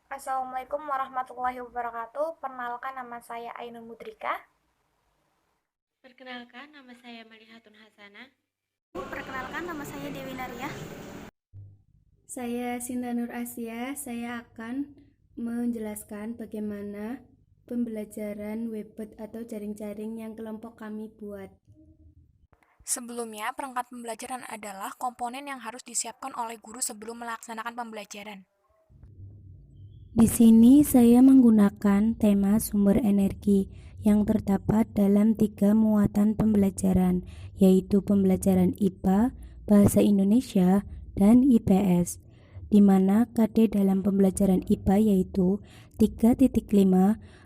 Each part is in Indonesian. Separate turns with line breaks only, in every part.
Assalamualaikum warahmatullahi wabarakatuh. Perkenalkan nama saya Ainun Mudrika.
Perkenalkan, nama saya Malihatun Hasanah.
Perkenalkan, nama saya Dewi Naria.
Saya Sinta Nur Asia. Saya akan menjelaskan bagaimana pembelajaran Webbot atau jaring-jaring yang kelompok kami buat.
Sebelumnya, perangkat pembelajaran adalah komponen yang harus disiapkan oleh guru sebelum melaksanakan pembelajaran.
Di sini saya menggunakan tema sumber energi yang terdapat dalam 3 muatan pembelajaran, yaitu pembelajaran IPA, Bahasa Indonesia, dan IPS, di mana KD dalam pembelajaran IPA yaitu 3.5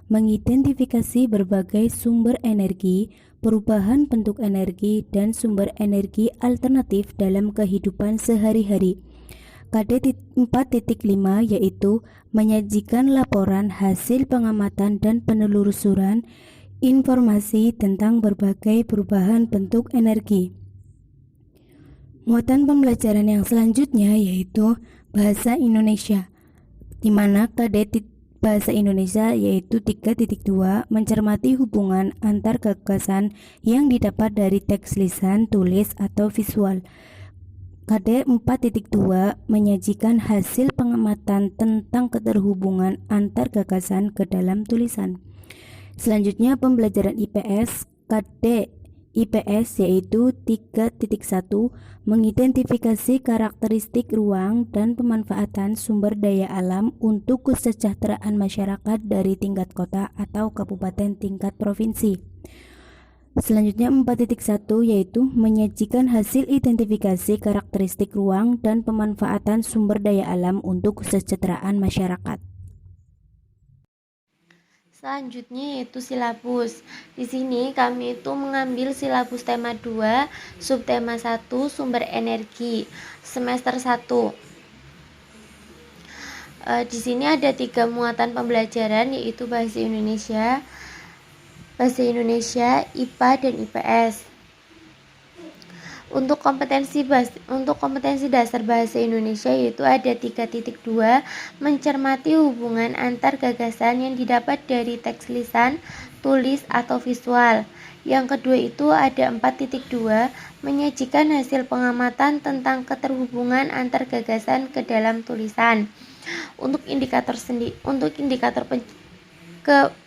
mengidentifikasi berbagai sumber energi, perubahan bentuk energi, dan sumber energi alternatif dalam kehidupan sehari-hari. KD 4.5 yaitu menyajikan laporan hasil pengamatan dan penelusuran informasi tentang berbagai perubahan bentuk energi. Muatan pembelajaran yang selanjutnya yaitu Bahasa Indonesia, di mana KD Bahasa Indonesia yaitu 3.2 mencermati hubungan antar gagasan yang didapat dari teks lisan, tulis, atau visual. KD 4.2 menyajikan hasil pengamatan tentang keterhubungan antar gagasan ke dalam tulisan. Selanjutnya pembelajaran IPS, KD IPS yaitu 3.1 mengidentifikasi karakteristik ruang dan pemanfaatan sumber daya alam untuk kesejahteraan masyarakat dari tingkat kota atau kabupaten tingkat provinsi. Selanjutnya 4.1 yaitu menyajikan hasil identifikasi karakteristik ruang dan pemanfaatan sumber daya alam untuk kesejahteraan masyarakat.
Selanjutnya yaitu silabus. Di sini kami itu mengambil silabus tema 2, subtema 1, sumber energi, semester 1. Di sini ada 3 muatan pembelajaran yaitu Bahasa Indonesia, IPA, dan IPS. Untuk kompetensi dasar bahasa Indonesia yaitu ada 3.2 mencermati hubungan antar gagasan yang didapat dari teks lisan, tulis, atau visual. Yang kedua itu ada 4.2 menyajikan hasil pengamatan tentang keterhubungan antar gagasan ke dalam tulisan. Untuk indikator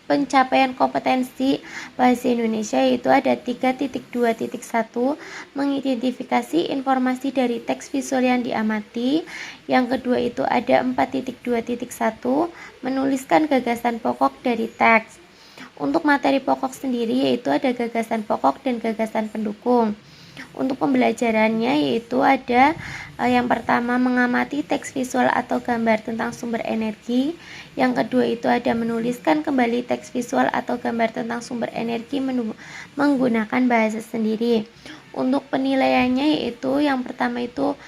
pencapaian kompetensi bahasa Indonesia yaitu ada 3.2.1 mengidentifikasi informasi dari teks visual yang diamati. Yang kedua itu ada 4.2.1 menuliskan gagasan pokok dari teks. Untuk materi pokok sendiri yaitu ada gagasan pokok dan gagasan pendukung. Untuk pembelajarannya yaitu ada yang pertama mengamati teks visual atau gambar tentang sumber energi. Yang kedua itu ada menuliskan kembali teks visual atau gambar tentang sumber energi menggunakan bahasa sendiri. Untuk penilaiannya yaitu yang pertama itu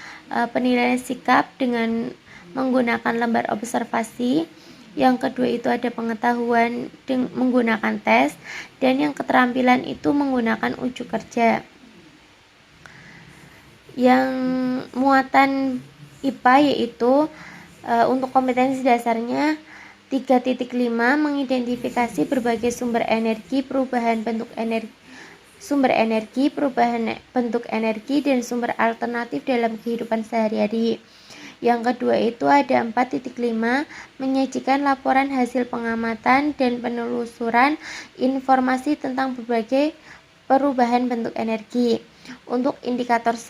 penilaian sikap dengan menggunakan lembar observasi. Yang kedua itu ada pengetahuan menggunakan tes, dan yang keterampilan itu menggunakan ujuk kerja. Yang muatan IPA yaitu untuk kompetensi dasarnya 3.5 mengidentifikasi berbagai sumber energi, perubahan bentuk energi, dan sumber alternatif dalam kehidupan sehari-hari. Yang kedua itu ada 4.5 menyajikan laporan hasil pengamatan dan penelusuran informasi tentang berbagai perubahan bentuk energi. Untuk indikatornya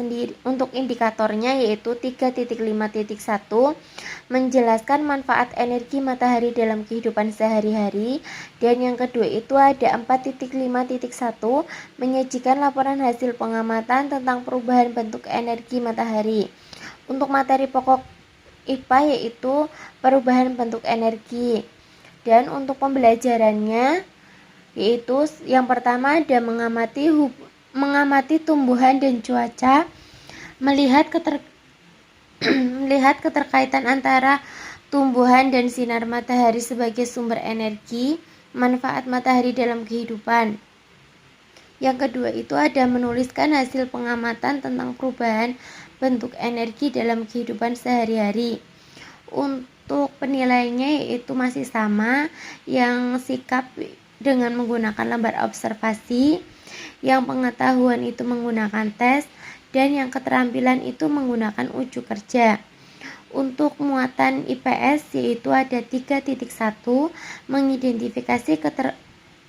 yaitu 3.5.1 menjelaskan manfaat energi matahari dalam kehidupan sehari-hari, dan yang kedua itu ada 4.5.1 menyajikan laporan hasil pengamatan tentang perubahan bentuk energi matahari. Untuk materi pokok IPA yaitu perubahan bentuk energi, dan untuk pembelajarannya yaitu yang pertama ada mengamati tumbuhan dan cuaca, melihat keterkaitan antara tumbuhan dan sinar matahari sebagai sumber energi, manfaat matahari dalam kehidupan. Yang kedua itu ada menuliskan hasil pengamatan tentang perubahan bentuk energi dalam kehidupan sehari-hari. Untuk penilaiannya yaitu masih sama, yang sikap dengan menggunakan lembar observasi, yang pengetahuan itu menggunakan tes, dan yang keterampilan itu menggunakan ujuk kerja. Untuk muatan IPS yaitu ada 3.1, mengidentifikasi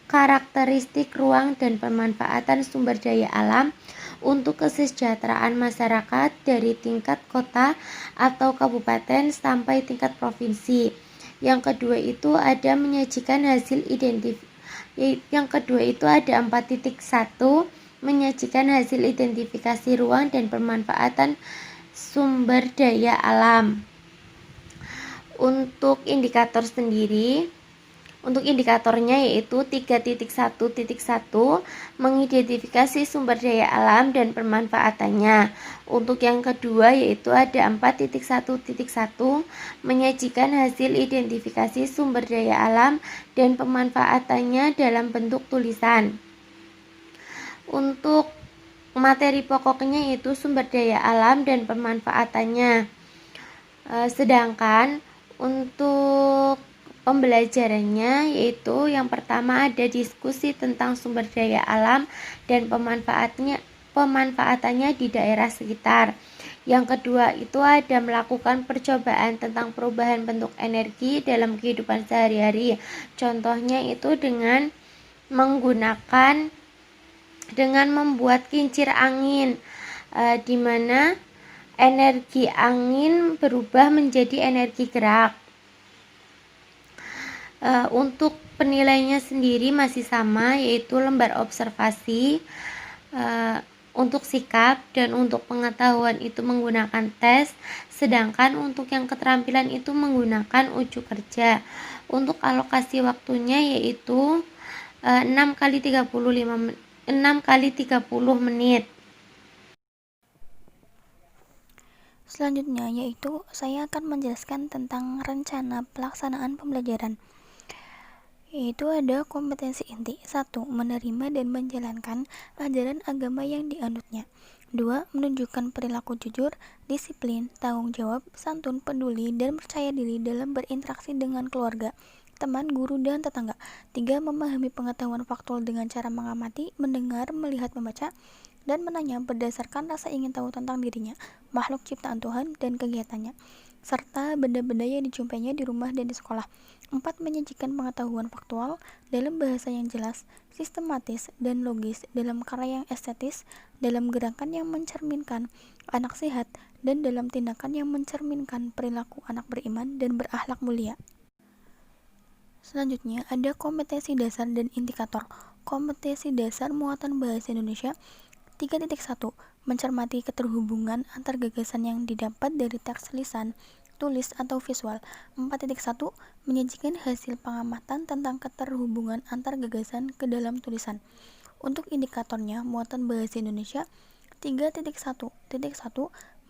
karakteristik ruang dan pemanfaatan sumber daya alam untuk kesejahteraan masyarakat dari tingkat kota atau kabupaten sampai tingkat provinsi. Yang kedua itu ada menyajikan hasil yang kedua itu ada 4.1, menyajikan hasil identifikasi ruang dan pemanfaatan sumber daya alam. Untuk indikator sendiri, untuk indikatornya yaitu 3.1.1, mengidentifikasi sumber daya alam dan pemanfaatannya. Untuk yang kedua yaitu ada 4.1.1, menyajikan hasil identifikasi sumber daya alam dan pemanfaatannya dalam bentuk tulisan. Untuk materi pokoknya yaitu sumber daya alam dan pemanfaatannya. Sedangkan untuk pembelajarannya yaitu yang pertama ada diskusi tentang sumber daya alam dan pemanfaatannya di daerah sekitar. Yang kedua itu ada melakukan percobaan tentang perubahan bentuk energi dalam kehidupan sehari-hari. Contohnya itu dengan membuat kincir angin, di mana energi angin berubah menjadi energi gerak. Untuk penilaiannya sendiri masih sama, yaitu lembar observasi. Untuk sikap dan untuk pengetahuan itu menggunakan tes, sedangkan untuk yang keterampilan itu menggunakan ujuk kerja. Untuk alokasi waktunya yaitu 6 kali 30 menit.
Selanjutnya yaitu saya akan menjelaskan tentang rencana pelaksanaan pembelajaran. Yaitu ada kompetensi inti. 1. Menerima dan menjalankan ajaran agama yang dianutnya. 2. Menunjukkan perilaku jujur, disiplin, tanggung jawab, santun, peduli, dan percaya diri dalam berinteraksi dengan keluarga, teman, guru, dan tetangga. 3. Memahami pengetahuan faktual dengan cara mengamati, mendengar, melihat, membaca, dan menanya berdasarkan rasa ingin tahu tentang dirinya, makhluk ciptaan Tuhan, dan kegiatannya, serta benda-benda yang dijumpainya di rumah dan di sekolah. 4. Menyajikan pengetahuan faktual dalam bahasa yang jelas, sistematis, dan logis, dalam karya yang estetis, dalam gerakan yang mencerminkan anak sehat, dan dalam tindakan yang mencerminkan perilaku anak beriman dan berakhlak mulia. Selanjutnya ada kompetensi dasar dan indikator. Kompetensi dasar muatan bahasa Indonesia. 3.1. Mencermati keterhubungan antar gagasan yang didapat dari teks lisan, tulis, atau visual. 4.1. Menyajikan hasil pengamatan tentang keterhubungan antar gagasan ke dalam tulisan. Untuk indikatornya, muatan bahasa Indonesia. 3.1.1.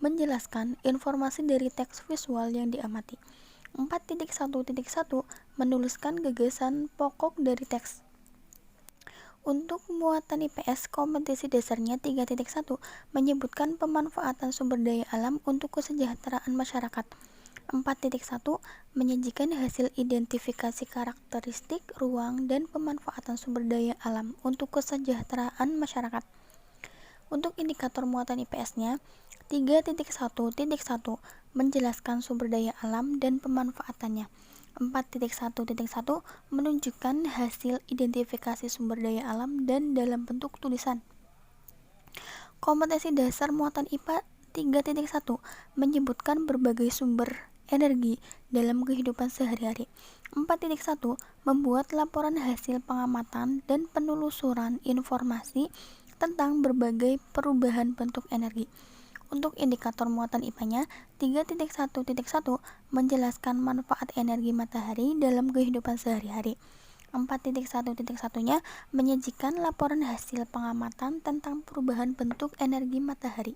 Menjelaskan informasi dari teks visual yang diamati. 4.1.1. Menuliskan gagasan pokok dari teks. Untuk muatan IPS, kompetensi dasarnya 3.1, menyebutkan pemanfaatan sumber daya alam untuk kesejahteraan masyarakat. 4.1, menyajikan hasil identifikasi karakteristik ruang dan pemanfaatan sumber daya alam untuk kesejahteraan masyarakat. Untuk indikator muatan IPS-nya, 3.1.1, menjelaskan sumber daya alam dan pemanfaatannya. 4.1.1 menunjukkan hasil identifikasi sumber daya alam dan dalam bentuk tulisan. Kompetensi dasar muatan IPA 3.1 menyebutkan berbagai sumber energi dalam kehidupan sehari-hari. 4.1 membuat laporan hasil pengamatan dan penelusuran informasi tentang berbagai perubahan bentuk energi. Untuk indikator muatan IPA-nya, 3.1.1 menjelaskan manfaat energi matahari dalam kehidupan sehari-hari. 4.1.1-nya menyajikan laporan hasil pengamatan tentang perubahan bentuk energi matahari.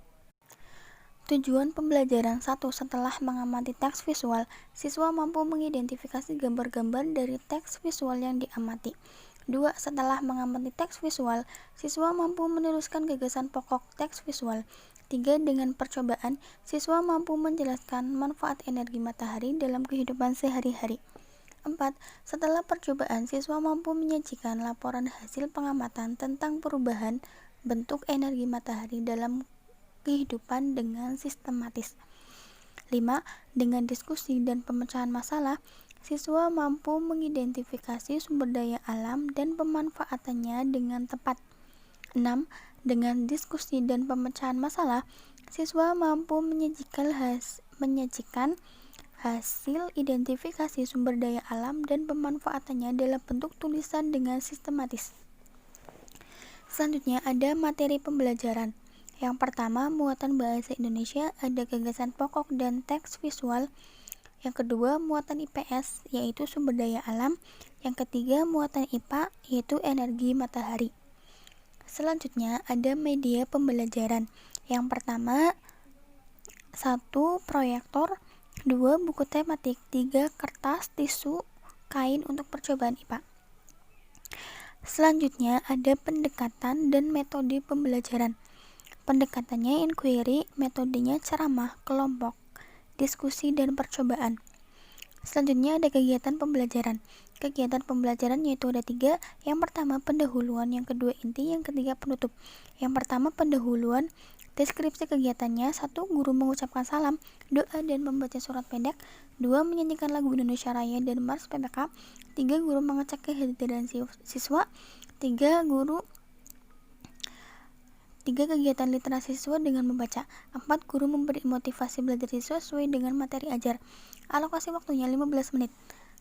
Tujuan pembelajaran 1. Setelah mengamati teks visual, siswa mampu mengidentifikasi gambar-gambar dari teks visual yang diamati. 2. Setelah mengamati teks visual, siswa mampu meneruskan gagasan pokok teks visual. 3. Dengan percobaan, siswa mampu menjelaskan manfaat energi matahari dalam kehidupan sehari-hari. 4. Setelah percobaan, siswa mampu menyajikan laporan hasil pengamatan tentang perubahan bentuk energi matahari dalam kehidupan dengan sistematis. 5. Dengan diskusi dan pemecahan masalah, siswa mampu mengidentifikasi sumber daya alam dan pemanfaatannya dengan tepat. 6. Dengan diskusi dan pemecahan masalah, siswa mampu menyajikan hasil identifikasi sumber daya alam dan pemanfaatannya dalam bentuk tulisan dengan sistematis. Selanjutnya ada materi pembelajaran. Yang pertama, muatan bahasa Indonesia, ada gagasan pokok dan teks visual. Yang kedua, muatan IPS, yaitu sumber daya alam. Yang ketiga, muatan IPA, yaitu energi matahari. Selanjutnya ada media pembelajaran. Yang pertama, 1. Proyektor, 2. Buku tematik, 3. Kertas, tisu, kain untuk percobaan IPA. Selanjutnya ada pendekatan dan metode pembelajaran. Pendekatannya inquiry, metodenya ceramah, kelompok, diskusi, dan percobaan. Selanjutnya ada kegiatan pembelajaran. Kegiatan pembelajaran yaitu ada 3. Yang pertama pendahuluan, yang kedua inti, yang ketiga penutup. Yang pertama pendahuluan. Deskripsi kegiatannya: 1. Guru mengucapkan salam, doa, dan membaca surat pendek. 2. Menyanyikan lagu Indonesia Raya dan Mars PPK. 3. Guru mengecek kehadiran siswa. 3. Kegiatan literasi siswa dengan membaca. 4. Guru memberi motivasi belajar siswa sesuai dengan materi ajar. Alokasi waktunya 15 menit.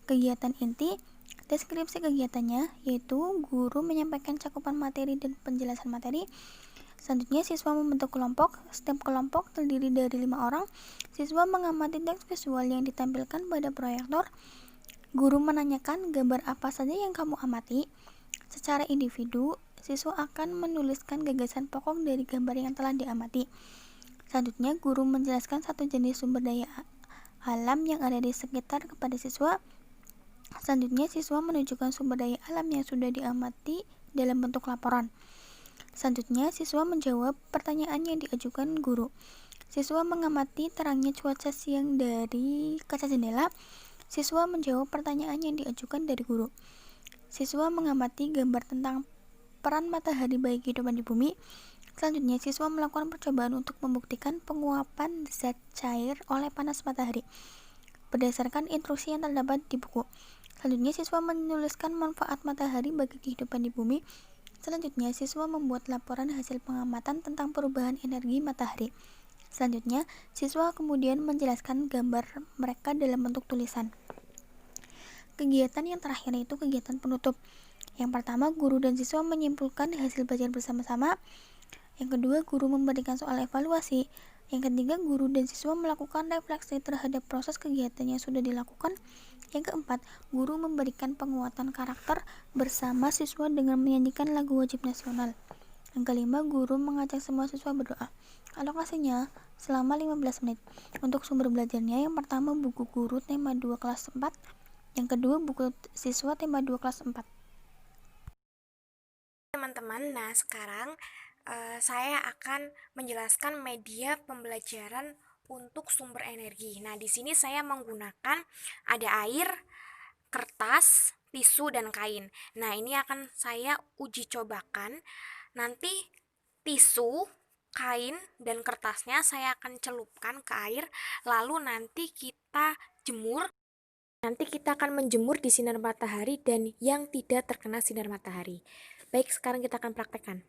Kegiatan inti, deskripsi kegiatannya yaitu guru menyampaikan cakupan materi dan penjelasan materi. Selanjutnya siswa membentuk kelompok. Setiap kelompok terdiri dari 5 orang. Siswa mengamati teks visual yang ditampilkan pada proyektor. Guru menanyakan gambar apa saja yang kamu amati. Secara individu, siswa akan menuliskan gagasan pokok dari gambar yang telah diamati. Selanjutnya, guru menjelaskan satu jenis sumber daya alam yang ada di sekitar kepada siswa. Selanjutnya, siswa menunjukkan sumber daya alam yang sudah diamati dalam bentuk laporan. Selanjutnya, siswa menjawab pertanyaan yang diajukan guru. Siswa mengamati terangnya cuaca siang dari kaca jendela. Siswa menjawab pertanyaan yang diajukan dari guru. Siswa mengamati gambar tentang peran matahari bagi kehidupan di bumi. Selanjutnya, siswa melakukan percobaan untuk membuktikan penguapan zat cair oleh panas matahari berdasarkan instruksi yang terdapat di buku. Selanjutnya, siswa menuliskan manfaat matahari bagi kehidupan di bumi. Selanjutnya, siswa membuat laporan hasil pengamatan tentang perubahan energi matahari. Selanjutnya, siswa kemudian menjelaskan gambar mereka dalam bentuk tulisan. Kegiatan yang terakhir yaitu kegiatan penutup. Yang pertama, guru dan siswa menyimpulkan hasil belajar bersama-sama. Yang kedua, guru memberikan soal evaluasi. Yang ketiga, guru dan siswa melakukan refleksi terhadap proses kegiatan yang sudah dilakukan. Yang keempat, guru memberikan penguatan karakter bersama siswa dengan menyanyikan lagu wajib nasional. Yang kelima, guru mengajak semua siswa berdoa. Alokasinya selama 15 menit. Untuk sumber belajarnya, yang pertama buku guru tema 2 kelas 4. Yang kedua, buku siswa tema 2 kelas 4.
Teman-teman, nah sekarang saya akan menjelaskan media pembelajaran untuk sumber energi. Nah, di sini saya menggunakan ada air, kertas, tisu, dan kain. Nah, ini akan saya uji cobakan. Nanti tisu, kain, dan kertasnya saya akan celupkan ke air, lalu nanti kita jemur. Nanti kita akan menjemur di sinar matahari dan yang tidak terkena sinar matahari. Baik, sekarang kita akan praktekkan.